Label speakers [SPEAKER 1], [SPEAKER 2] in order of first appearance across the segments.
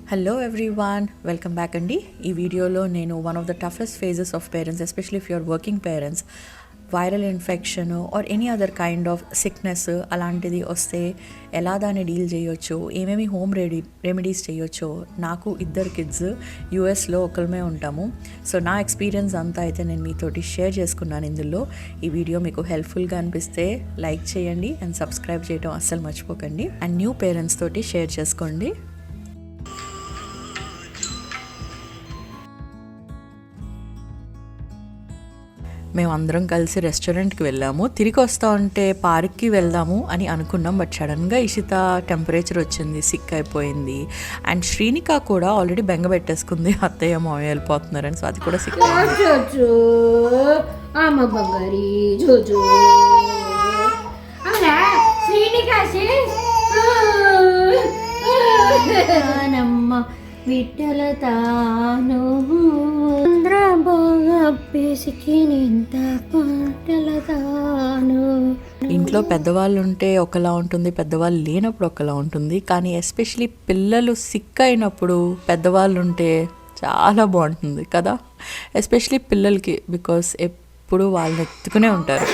[SPEAKER 1] Hello everyone, welcome back అండి. ఈ వీడియోలో నేను one of the toughest phases of parents, especially if you're working parents, viral infection or any other kind of sickness అలాంటిది వస్తే ఎలా దాన్ని డీల్ చేయొచ్చు, ఏమేమి హోమ్ రెమెడీస్ చేయొచ్చో. నాకు 2 కిడ్స్, యూఎస్లో ఒకరిమే ఉంటాము. సో నా ఎక్స్పీరియన్స్ అంతా అయితే నేను మీతోటి షేర్ చేసుకున్నాను ఇందులో. ఈ వీడియో మీకు హెల్ప్ఫుల్గా అనిపిస్తే లైక్ చేయండి అండ్ సబ్స్క్రైబ్ చేయడం అస్సలు మర్చిపోకండి. అండ్ న్యూ పేరెంట్స్ తోటి షేర్ చేసుకోండి. మేము అందరం కలిసి రెస్టారెంట్కి వెళ్ళాము. తిరిగి వస్తూ ఉంటే పార్క్కి వెళ్దాము అని అనుకున్నాం. బట్ సడన్గా ఇషిత టెంపరేచర్ వచ్చింది, సిక్ అయిపోయింది. అండ్ శ్రీనిక కూడా ఆల్రెడీ బెంగ పెట్టేసుకుంది, అత్తయ్య మామయ్య వెళ్ళిపోతున్నారని. సో అది కూడా సిక్
[SPEAKER 2] విఠల తాను
[SPEAKER 1] ఇంట్లో పెద్దవాళ్ళు ఉంటే ఒకలా ఉంటుంది, పెద్దవాళ్ళు లేనప్పుడు ఒకలా ఉంటుంది. కానీ ఎస్పెషలీ పిల్లలు సిక్ అయినప్పుడు పెద్దవాళ్ళు ఉంటే చాలా బాగుంటుంది కదా, ఎస్పెషలీ పిల్లలకి. బికాస్ ఎప్పుడు వాళ్ళని ఎత్తుకునే ఉంటారు.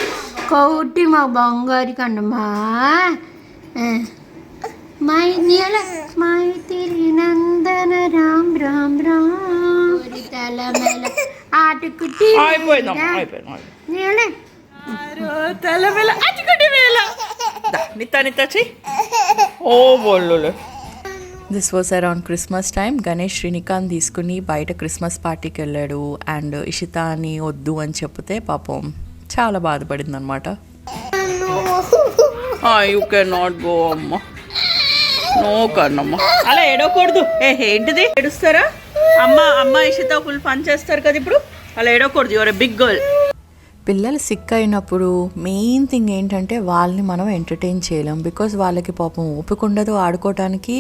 [SPEAKER 2] కౌటి మా బంగారు కన్నమ్మా మై నీల మై తిరి నందన రామ్ రామ్ రామ్ తలమెల ఆటుకుటి నీల
[SPEAKER 1] తలమెల ఆటుకుటి వేళ నిత్త ఓ బోళ్ళు. This was around Christmas time. Ganesh Srinikanth తీసుకుని బయట క్రిస్మస్ పార్టీకి వెళ్ళాడు. అండ్ ఇషిత అని వద్దు అని చెప్తే పాపం చాలా బాధపడింది అనమాట. యూ కెన్ నాట్ గో అమ్మ, నో కన్నమ్మ, అలా ఏడవకూడదు. ఏంటిది ఏడుస్తారా? అమ్మ ఇషిత ఫుల్ ఫన్ చేస్తారు కదా ఇప్పుడు, అలా ఏడవకూడదు. Your a big girl. పిల్లలు సిక్ అయినప్పుడు మెయిన్ థింగ్ ఏంటంటే వాళ్ళని మనం ఎంటర్టైన్ చేయలేం. బికాజ్ వాళ్ళకి పాపం ఓపిక ఉండదు ఆడుకోవటానికి.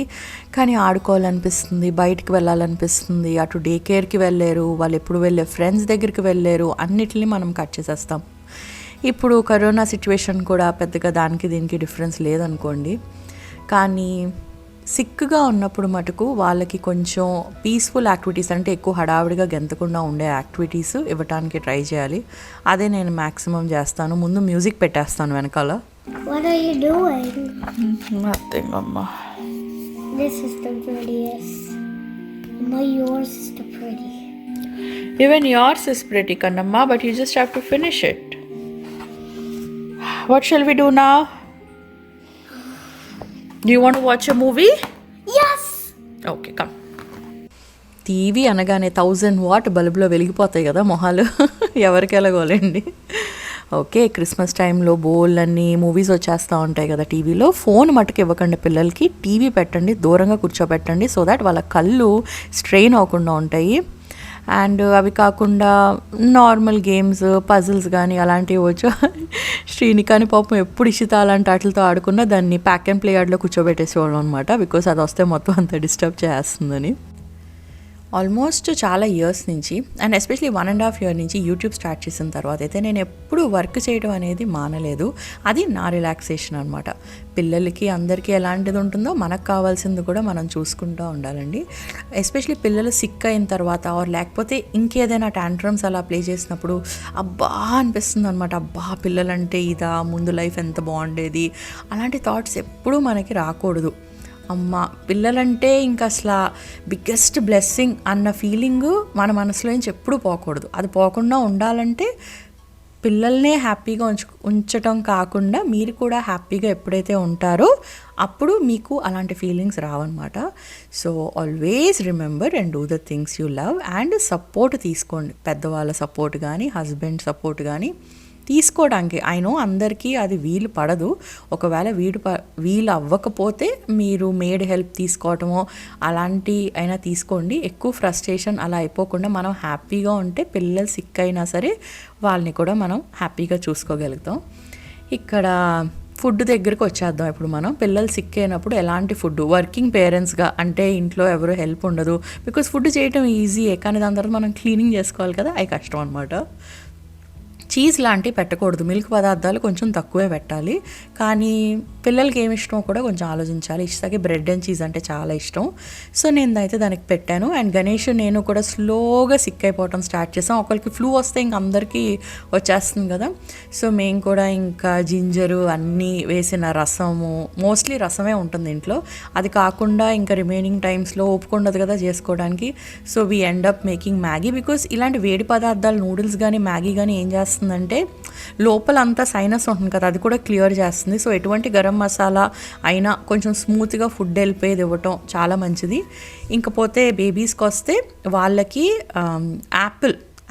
[SPEAKER 1] కానీ ఆడుకోవాలనిపిస్తుంది, బయటికి వెళ్ళాలనిపిస్తుంది. అటు డే కేర్కి వెళ్ళారు, వాళ్ళు ఎప్పుడు వెళ్ళే ఫ్రెండ్స్ దగ్గరికి వెళ్ళారు, అన్నిటిని మనం కట్ చేసేస్తాం. ఇప్పుడు కరోనా సిచ్యువేషన్ కూడా పెద్దగా దానికి దీనికి డిఫరెన్స్ లేదనుకోండి. కానీ సిక్గా ఉన్నప్పుడు మటుకు వాళ్ళకి కొంచెం పీస్ఫుల్ యాక్టివిటీస్, అంటే ఎక్కువ హడావిడిగా గెంతకుండా ఉండే యాక్టివిటీస్ ఇవ్వటానికి ట్రై చేయాలి. అదే నేను మ్యాక్సిమం చేస్తాను. ముందు మ్యూజిక్ పెట్టేస్తాను వెనకాల.
[SPEAKER 2] What are you doing?
[SPEAKER 1] Nothing, Amma.
[SPEAKER 2] This is the prettiest. Amma, yours is the pretty.
[SPEAKER 1] Even yours is pretty, Kannamma, but you just have to finish it. What shall we do now? Do you want to watch a movie?
[SPEAKER 2] Yes!
[SPEAKER 1] Okay, come. TV అనగానే 1000 what బల్బులో వెలిగిపోతాయి కదా మొహాలు, ఎవరికి ఎలాగోలేండి. Okay, Christmas టైంలో బోల్డ్ movies వచ్చేస్తూ ఉంటాయి కదా టీవీలో. Phone మటుకు ఇవ్వకండి పిల్లలకి, టీవీ పెట్టండి, దూరంగా కూర్చోబెట్టండి. సో దాట్ వాళ్ళ కళ్ళు స్ట్రెయిన్ అవ్వకుండా ఉంటాయి. అండ్ అవి కాకుండా నార్మల్ గేమ్స్, పజిల్స్ కానీ అలాంటివి వచ్చు. శ్రీనికాని పాపం ఎప్పుడు ఇషిత అలాంటి వాటితో ఆడుకున్నా దాన్ని ప్యాక్ అండ్ ప్లే యార్డ్లో కూర్చోబెట్టేసేవాళ్ళం అనమాట. బికాస్ అది వస్తే మొత్తం అంత డిస్టర్బ్ చేస్తుందని. ఆల్మోస్ట్ చాలా ఇయర్స్ నుంచి, అండ్ ఎస్పెషలీ 1.5 year నుంచి యూట్యూబ్ స్టార్ట్ చేసిన తర్వాత అయితే నేను ఎప్పుడు వర్క్ చేయడం అనేది మానలేదు. అది నా రిలాక్సేషన్ అనమాట. పిల్లలకి అందరికీ ఎలాంటిది ఉంటుందో మనకు కావాల్సింది కూడా మనం చూసుకుంటూ ఉండాలండి. ఎస్పెషలీ పిల్లలు సిక్ అయిన తర్వాత ఆర్ లేకపోతే ఇంకేదైనా టాంట్రమ్స్ అలా ప్లే చేసినప్పుడు అబ్బా అనిపిస్తుంది అనమాట. అబ్బా పిల్లలంటే ఇదా, ముందు లైఫ్ ఎంత బాగుండేది, అలాంటి థాట్స్ ఎప్పుడూ మనకి రాకూడదు. అమ్మ పిల్లలంటే ఇంకా అసలు బిగ్గెస్ట్ బ్లెస్సింగ్ అన్న ఫీలింగు మన మనసులో నుంచి ఎప్పుడు పోకూడదు. అది పోకుండా ఉండాలంటే పిల్లల్నే హ్యాపీగా ఉంచటం కాకుండా మీరు కూడా హ్యాపీగా ఎప్పుడైతే ఉంటారో అప్పుడు మీకు అలాంటి ఫీలింగ్స్ రావన్నమాట. So always remember and do the things you love. And support తీసుకోండి, పెద్దవాళ్ళ సపోర్ట్ కానీ హస్బెండ్ సపోర్ట్ కానీ తీసుకోవడానికి. అయినో అందరికీ అది వీలు పడదు. ఒకవేళ వీలు అవ్వకపోతే మీరు మేడ్ హెల్ప్ తీసుకోవటమో అలాంటి అయినా తీసుకోండి. ఎక్కువ ఫ్రస్ట్రేషన్ అలా అయిపోకుండా మనం హ్యాపీగా ఉంటే పిల్లలు సిక్ అయినా సరే వాళ్ళని కూడా మనం హ్యాపీగా చూసుకోగలుగుతాం. ఇక్కడ ఫుడ్ దగ్గరికి వచ్చేద్దాం. ఇప్పుడు మనం పిల్లలు సిక్ అయినప్పుడు ఎలాంటి ఫుడ్, వర్కింగ్ పేరెంట్స్గా అంటే ఇంట్లో ఎవరు హెల్ప్ ఉండదు. బికాస్ ఫుడ్ చేయటం ఈజీయే, కానీ దాని తర్వాత మనం క్లీనింగ్ చేసుకోవాలి కదా, అది కష్టం అనమాట. చీజ్ లాంటివి పెట్టకూడదు, మిల్క్ పదార్థాలు కొంచెం తక్కువే పెట్టాలి. కానీ పిల్లలకి ఏమి ఇష్టమో కూడా కొంచెం ఆలోచించాలి. ఇష్టకి బ్రెడ్ అండ్ చీజ్ అంటే చాలా ఇష్టం. సో నేను అయితే దానికి పెట్టాను. అండ్ గణేష్ నేను కూడా స్లోగా సిక్ అయిపోవటం స్టార్ట్ చేసాం. ఒకరికి ఫ్లూ వస్తే ఇంక అందరికీ వచ్చేస్తుంది కదా. సో మేము కూడా ఇంకా జింజరు అన్నీ వేసిన రసము, మోస్ట్లీ రసమే ఉంటుంది ఇంట్లో. అది కాకుండా ఇంకా రిమైనింగ్ టైమ్స్లో ఒప్పుకుండదు కదా చేసుకోవడానికి. So we end up making Maggi. Because ఇలాంటి వేడి పదార్థాలు నూడిల్స్ కానీ మ్యాగీ కానీ ఏం చేస్తుందంటే లోపల అంతా సైనస్ ఉంటుంది కదా, అది కూడా క్లియర్ చేస్తుంది. సో ఎటువంటి గరం మసాలా అయినా కొంచెం స్మూత్గా ఫుడ్ వెళ్ళిపోయేది ఇవ్వటం చాలా మంచిది. ఇంకపోతే బేబీస్కి వస్తే వాళ్ళకి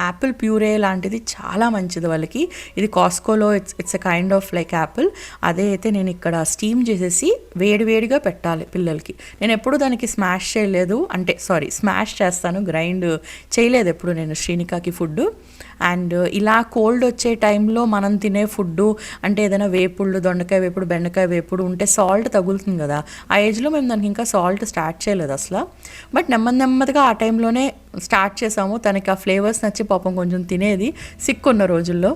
[SPEAKER 1] యాపిల్ ప్యూరే లాంటిది చాలా మంచిది వాళ్ళకి. ఇది కాస్కోలో it's a kind of like apple. అదే అయితే నేను ఇక్కడ స్టీమ్ చేసేసి వేడివేడిగా పెట్టాలి పిల్లలకి. నేను ఎప్పుడు దానికి స్మాష్ చేయలేదు, అంటే స్మాష్ చేస్తాను, గ్రైండ్ చేయలేదు ఎప్పుడు నేను శ్రీనికాకి ఫుడ్. అండ్ ఇలా కోల్డ్ వచ్చే టైంలో మనం తినే ఫుడ్డు అంటే ఏదైనా వేపుళ్ళు, దొండకాయ వేపుడు, బెండకాయ వేపుడు ఉంటే సాల్ట్ తగులుతుంది కదా. ఆ ఏజ్లో మేము దానికి ఇంకా సాల్ట్ స్టార్ట్ చేయలేదు అసలు. బట్ నెమ్మదిగా ఆ టైంలోనే స్టార్ట్ చేసాము. తనకి ఆ ఫ్లేవర్స్ నచ్చి పాపం కొంచెం తినేది సిక్ ఉన్న రోజుల్లో.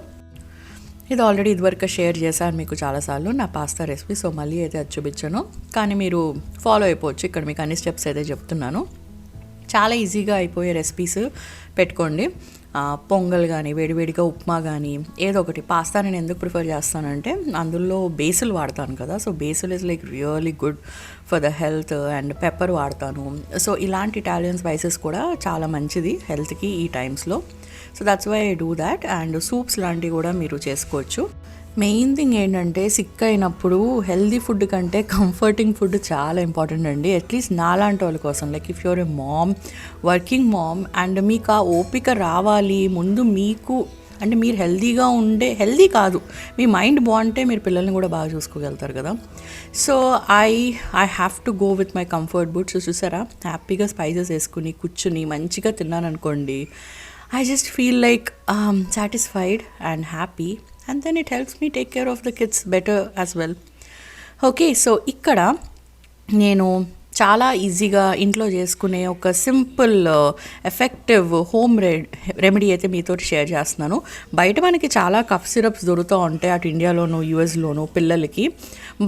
[SPEAKER 1] ఇది ఆల్రెడీ ఇదివరకు షేర్ చేశాను మీకు చాలాసార్లు నా పాస్తా రెసిపీ. సో మళ్ళీ అయితే అది చూపించాను, కానీ మీరు ఫాలో అయిపోవచ్చు. ఇక్కడ మీకు అన్ని స్టెప్స్ అయితే చెప్తున్నాను. చాలా ఈజీగా అయిపోయే రెసిపీస్ పెట్టుకోండి. పొంగల్ కానీ, వేడివేడిగా ఉప్మా కానీ, ఏదో ఒకటి. పాస్తా నేను ఎందుకు ప్రిఫర్ చేస్తానంటే అందులో బేసిల్ వాడతాను కదా. So basil is like really good for the health. And pepper వాడతాను. సో ఇలాంటి ఇటాలియన్ స్పైసెస్ కూడా చాలా మంచిది హెల్త్కి ఈ టైమ్స్లో. So that's why I do that. And soups లాంటివి కూడా మీరు చేసుకోవచ్చు. మెయిన్ థింగ్ ఏంటంటే సిక్ అయినప్పుడు హెల్దీ ఫుడ్ కంటే కంఫర్టింగ్ ఫుడ్ చాలా ఇంపార్టెంట్ అండి. అట్లీస్ట్ నాలాంటి వాళ్ళ కోసం, like if you're a mom, working mom, and మీకు ఆ ఓపిక రావాలి ముందు మీకు, అంటే మీరు హెల్దీగా ఉండే, హెల్దీ కాదు మీ మైండ్ బాగుంటే మీరు పిల్లల్ని కూడా బాగా చూసుకోగలుగుతారు కదా. So I have to go with my comfort buds. చూసారా, హ్యాపీగా స్పైసెస్ వేసుకుని కూర్చుని మంచిగా తిన్నాను అనుకోండి, I just feel like satisfied and happy, and then it helps me take care of the kids better as well. Okay, so ikkada నేను చాలా ఈజీగా ఇంట్లో చేసుకునే ఒక సింపుల్ ఎఫెక్టివ్ హోమ్ రెమెడీ అయితే మీతో షేర్ చేస్తున్నాను. బయట మనకి చాలా కఫ్ సిరప్స్ దొరుకుతూ ఉంటాయి, అటు ఇండియాలోను యూఎస్లోను పిల్లలకి.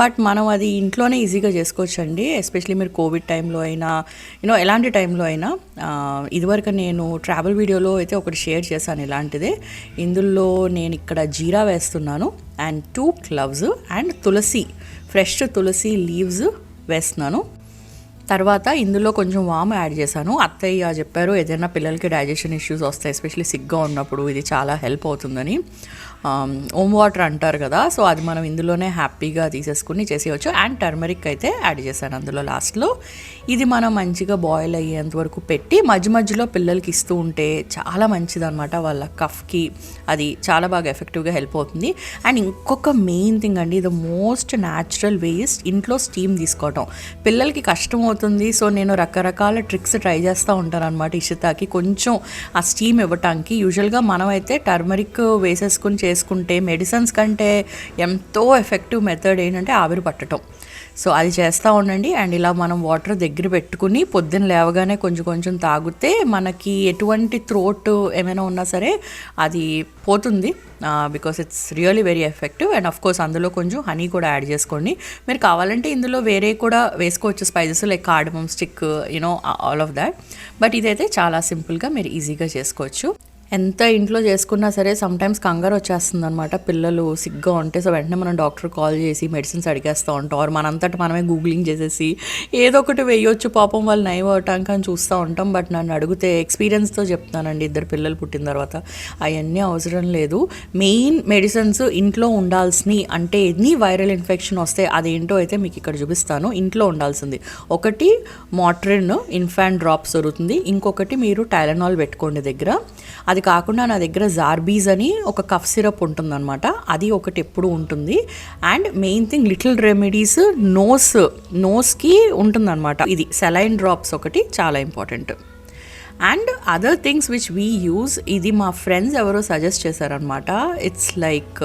[SPEAKER 1] బట్ మనం అది ఇంట్లోనే ఈజీగా చేసుకోవచ్చండి. ఎస్పెషలీ మీరు కోవిడ్ టైంలో అయినా ఎలాంటి టైంలో అయినా. ఇదివరకు నేను ట్రావెల్ వీడియోలో అయితే ఒకటి షేర్ చేశాను ఇలాంటిదే. ఇందులో నేను ఇక్కడ జీరా వేస్తున్నాను అండ్ 2 క్లవ్స్ అండ్ తులసి, ఫ్రెష్ తులసి లీవ్స్ వేస్తున్నాను. తర్వాత ఇందులో కొంచెం వాము యాడ్ చేశాను. అత్తయ్య చెప్పారు ఏదైనా పిల్లలకి డైజెషన్ ఇష్యూస్ వస్తాయి, ఎస్పెషల్లీ సిగ్గా ఉన్నప్పుడు ఇది చాలా హెల్ప్ అవుతుందని. ఓమ్ వాటర్ అంటారు కదా, సో అది మనం ఇందులోనే హ్యాపీగా తీసేసుకుని చేసేయచ్చు. అండ్ టర్మరిక్ అయితే యాడ్ చేశాను అందులో లాస్ట్లో. ఇది మనం మంచిగా బాయిల్ అయ్యేంత వరకు పెట్టి మధ్య మధ్యలో పిల్లలకి ఇస్తూ ఉంటే చాలా మంచిదన్నమాట. వాళ్ళ కఫ్కి అది చాలా బాగా ఎఫెక్టివ్గా హెల్ప్ అవుతుంది. అండ్ ఇంకొక మెయిన్ థింగ్ అండి, ద మోస్ట్ న్యాచురల్ వేస్ట్ ఇంట్లో స్టీమ్ తీసుకోవటం. పిల్లలకి కష్టం అవుతుంది, సో నేను రకరకాల ట్రిక్స్ ట్రై చేస్తూ ఉంటాను అనమాట ఇషితాకి కొంచెం ఆ స్టీమ్ ఇవ్వటానికి. యూజువల్గా మనం అయితే టర్మరిక్ వేసేసుకుని చేసుకుంటే మెడిసిన్స్ కంటే ఎంతో ఎఫెక్టివ్ మెథడ్ ఏంటంటే ఆవిరి పట్టడం. సో అది చేస్తూ ఉండండి. అండ్ ఇలా మనం వాటర్ దగ్గర పెట్టుకుని పొద్దున్న లేవగానే కొంచెం కొంచెం తాగితే మనకి ఎటువంటి థ్రోట్ ఏమైనా ఉన్నా సరే అది పోతుంది. Because it's really very effective. And of course అందులో కొంచెం హనీ కూడా యాడ్ చేసుకోండి. మీరు కావాలంటే ఇందులో వేరే కూడా వేసుకోవచ్చు spices like cardamom stick, all of that. But ఇదైతే చాలా సింపుల్గా మీరు ఈజీగా చేసుకోవచ్చు. ఎంత ఇంట్లో చేసుకున్నా సరే సమ్టైమ్స్ కంగారు వచ్చేస్తుంది అనమాట పిల్లలు సిగ్గా ఉంటే. సో వెంటనే మనం డాక్టర్ కాల్ చేసి మెడిసిన్స్ అడిగేస్తూ ఉంటాం, ఆర్ మనంతటా మనమే గూగులింగ్ చేసేసి ఏదో ఒకటి వేయొచ్చు పాపం వాళ్ళు నయం అవటానికి అని చూస్తూ ఉంటాం. బట్ నన్ను అడిగితే ఎక్స్పీరియన్స్తో చెప్తానండి, 2 పిల్లలు పుట్టిన తర్వాత అవన్నీ అవసరం లేదు. మెయిన్ మెడిసిన్స్ ఇంట్లో ఉండాల్సినవి అంటే ఎన్ని వైరల్ ఇన్ఫెక్షన్ వస్తే అదేంటో అయితే మీకు ఇక్కడ చూపిస్తాను. ఇంట్లో ఉండాల్సింది ఒకటి మోట్రిన్ ఇన్ఫాంట్ డ్రాప్స్ దొరుకుతుంది, ఇంకొకటి మీరు టైలనాల్ పెట్టుకోండి దగ్గర. అది కాకుండా నా దగ్గర జార్బీస్ అని ఒక కఫ్ సిరప్ ఉంటుందన్నమాట, అది ఒకటి ఎప్పుడు ఉంటుంది. And main thing little remedies నోస్కి ఉంటుందన్నమాట. ఇది సెలైన్ డ్రాప్స్ ఒకటి చాలా important. And other things which we use, ఇది మా ఫ్రెండ్స్ ఎవరో సజెస్ట్ చేశారనమాట. It's like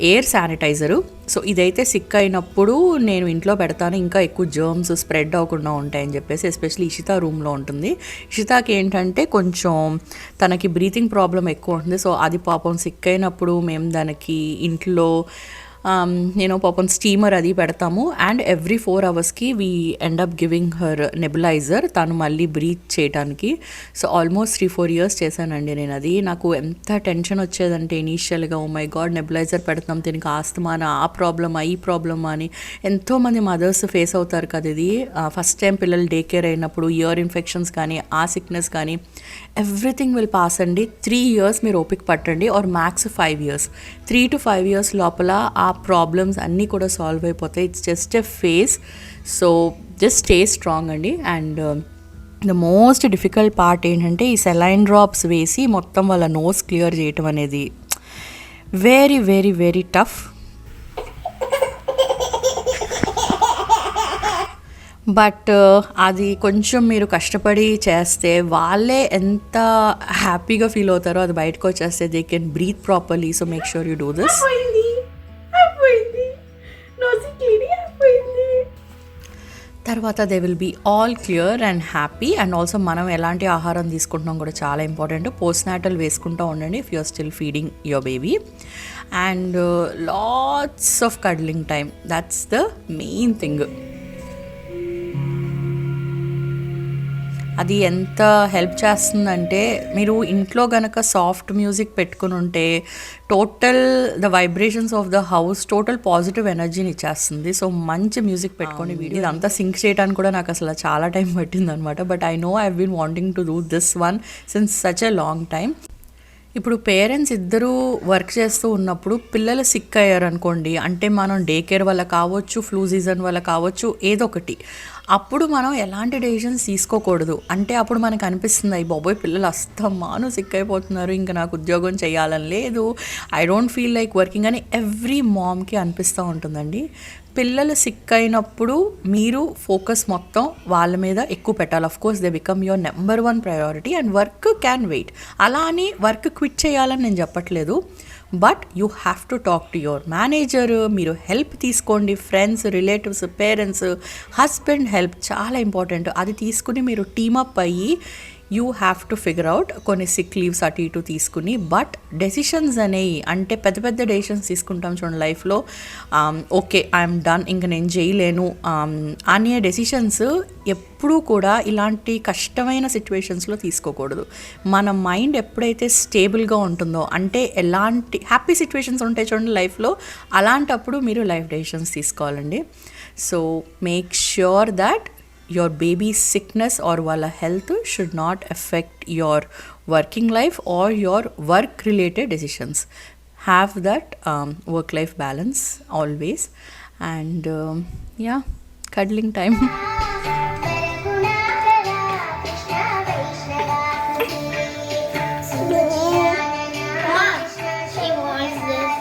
[SPEAKER 1] air sanitiser. So ఇదైతే సిక్ అయినప్పుడు నేను ఇంట్లో పెడతాను, ఇంకా ఎక్కువ జర్మ్స్ స్ప్రెడ్ అవ్వకుండా ఉంటాయని చెప్పేసి. ఎస్పెషల్లీ ఇషితా రూమ్లో ఉంటుంది. ఇషితాకి ఏంటంటే కొంచెం తనకి బ్రీతింగ్ ప్రాబ్లం ఎక్కువ ఉంటుంది. సో అది పాపం సిక్ అయినప్పుడు మేము దానికి ఇంట్లో నేను పాపం స్టీమర్ అది పెడతాము. అండ్ ఎవ్రీ 4 అవర్స్కి we end up giving her nebuliser, తను మళ్ళీ బ్రీత్ చేయడానికి. సో ఆల్మోస్ట్ 3-4 ఇయర్స్ చేశానండి నేను అది. నాకు ఎంత టెన్షన్ వచ్చేదంటే ఇనీషియల్గా, ఓ మై గాడ్ నెబులైజర్ పెడతాం, దీనికి ఆస్తమానా, ఆ ప్రాబ్లమా ఈ ప్రాబ్లమా అని. ఎంతోమంది మదర్స్ ఫేస్ అవుతారు కదా ఇది. ఫస్ట్ టైం పిల్లలు డే కేర్ అయినప్పుడు ఇయర్ ఇన్ఫెక్షన్స్ కానీ, ఆ సిక్నెస్ కానీ, ఎవ్రీథింగ్ విల్ పాస్ అండి. 3 ఇయర్స్ మీరు ఓపిక పట్టండి, or max 5 years. 3 to 5 years లోపల ఆ ప్రాబ్లమ్స్ అన్నీ కూడా సాల్వ్ అయిపోతాయి. It's just a phase. So just stay strong అండి. And the most difficult part ఏంటంటే ఈ సెలైన్ డ్రాప్స్ వేసి మొత్తం వాళ్ళ నోస్ క్లియర్ చేయటం అనేది very very very tough. But అది కొంచెం మీరు కష్టపడి చేస్తే వాళ్ళే ఎంత హ్యాపీగా ఫీల్ అవుతారో అది బయటకు వచ్చేస్తే they can breathe properly. So make sure you do this. తర్వాత they will be all clear and happy. And also మనం ఎలాంటి ఆహారం తీసుకుంటున్నాం కూడా చాలా ఇంపార్టెంట్. పోస్ట్నాటల్ వేసుకుంటూ ఉండండి if you are still feeding your baby. And lots of cuddling time, that's the main thing. అది ఎంత హెల్ప్ చేస్తుందంటే మీరు ఇంట్లో గనక సాఫ్ట్ మ్యూజిక్ పెట్టుకుని ఉంటే total the vibrations of the house total positive ఎనర్జీని ఇచ్చేస్తుంది. సో మంచి మ్యూజిక్ పెట్టుకొని వీడియో ఇదంతా సింక్ చేయడానికి కూడా నాకు అసలు చాలా టైం పట్టింది అనమాట. But I know I have been wanting to do this one since such a long time. ఇప్పుడు పేరెంట్స్ ఇద్దరూ వర్క్ చేస్తూ ఉన్నప్పుడు పిల్లలు సిక్ అయ్యారు అనుకోండి, అంటే మనం డే కేర్ వల్ల కావచ్చు, ఫ్లూ సీజన్ వల్ల కావచ్చు, ఏదో ఒకటి, అప్పుడు మనం ఎలాంటి డెసిషన్స్ తీసుకోకూడదు. అంటే అప్పుడు మనకు అనిపిస్తుంది, అయ్యి బాబోయ్ పిల్లలు అస్తమాను సిక్ అయిపోతున్నారు, ఇంకా నాకు ఉద్యోగం చేయాలని లేదు, I don't feel like working అని ఎవ్రీ మామ్కి అనిపిస్తూ ఉంటుందండి. పిల్లలు సిక్ అయినప్పుడు మీరు ఫోకస్ మొత్తం వాళ్ళ మీద ఎక్కువ పెట్టాలి. Of course they become your number 1 priority and work can wait. అలా అని వర్క్ క్విట్ చేయాలని నేను చెప్పట్లేదు, but you have to talk to your manager. మీరు హెల్ప్ తీసుకోండి, friends, relatives, parents, husband help చాలా ఇంపార్టెంట్. అది తీసుకుని మీరు టీమప్ అయ్యి you have to figure out కొన్ని సిక్ లీవ్స్ అటు ఇటు తీసుకుని. బట్ డెసిషన్స్ అనేవి అంటే పెద్ద పెద్ద డెసిషన్స్ తీసుకుంటాం చూడండి లైఫ్లో, ఓకే ఐఎమ్ డన్, ఇంక నేను చేయలేను అనే డెసిషన్స్ ఎప్పుడూ కూడా ఇలాంటి కష్టమైన సిచ్యువేషన్స్లో తీసుకోకూడదు. మన మైండ్ ఎప్పుడైతే స్టేబుల్గా ఉంటుందో, అంటే ఎలాంటి హ్యాపీ సిచ్యువేషన్స్ ఉంటాయి చూడండి లైఫ్లో, అలాంటప్పుడు మీరు లైఫ్ డెసిషన్స్ తీసుకోవాలండి. So make sure that your baby's sickness or wala health should not affect your working life or your work related decisions. Have that work life balance always. And yeah, cuddling time.
[SPEAKER 2] She wants this.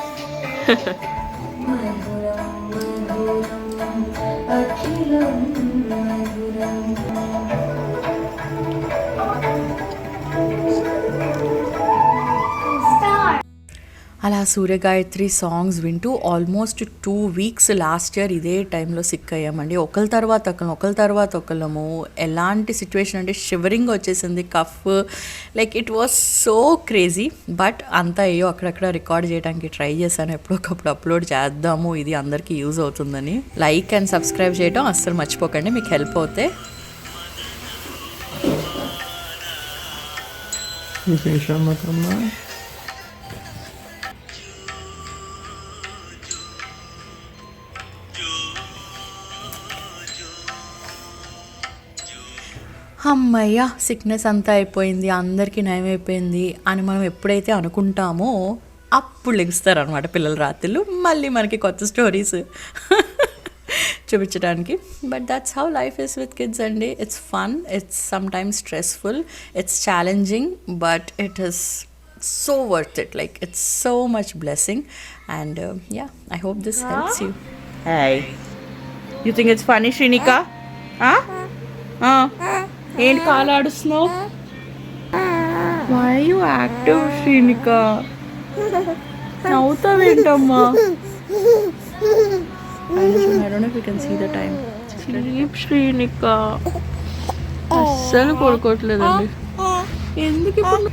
[SPEAKER 1] అలా సూర్యగాయత్రి songs వింటూ almost 2 weeks last year ఇదే టైంలో sick అయ్యామండి. ఒకరి తర్వాత ఒకళ్ళము. ఎలాంటి situation అంటే shivering వచ్చేసింది, cough, like it was so crazy. But అంతా అయ్యో అక్కడక్కడ రికార్డ్ చేయడానికి ట్రై చేశాను, ఎప్పుడొకప్పుడు అప్లోడ్ చేద్దాము, ఇది అందరికీ యూజ్ అవుతుందని. లైక్ అండ్ సబ్స్క్రైబ్ చేయడం అస్సలు మర్చిపోకండి, మీకు హెల్ప్ అవుతే. అమ్మయ్య సిక్నెస్ అంతా అయిపోయింది, అందరికీ నయం అయిపోయింది అని మనం ఎప్పుడైతే అనుకుంటామో అప్పుడు లెగుస్తారనమాట పిల్లల రాత్రులు, మళ్ళీ మనకి కొత్త స్టోరీస్ చూపించడానికి. But that's how life is with kids అండి. It's fun, it's sometimes stressful, it's challenging, but it is so worth it. Like it's so much blessing. And yeah, I hope this helps you.
[SPEAKER 3] Hey, you think it's funny, Shrinika? Huh?
[SPEAKER 1] ఏంటి కాలు ఆడుస్తున్నావు? Why you active Shrinika? నవ్వుతావేంటమ్మా? I don't know if you can see the time. Sleep Srinika. అస్సలు పడుకోవట్లేదండి. ఎందుకు ఇప్పుడు?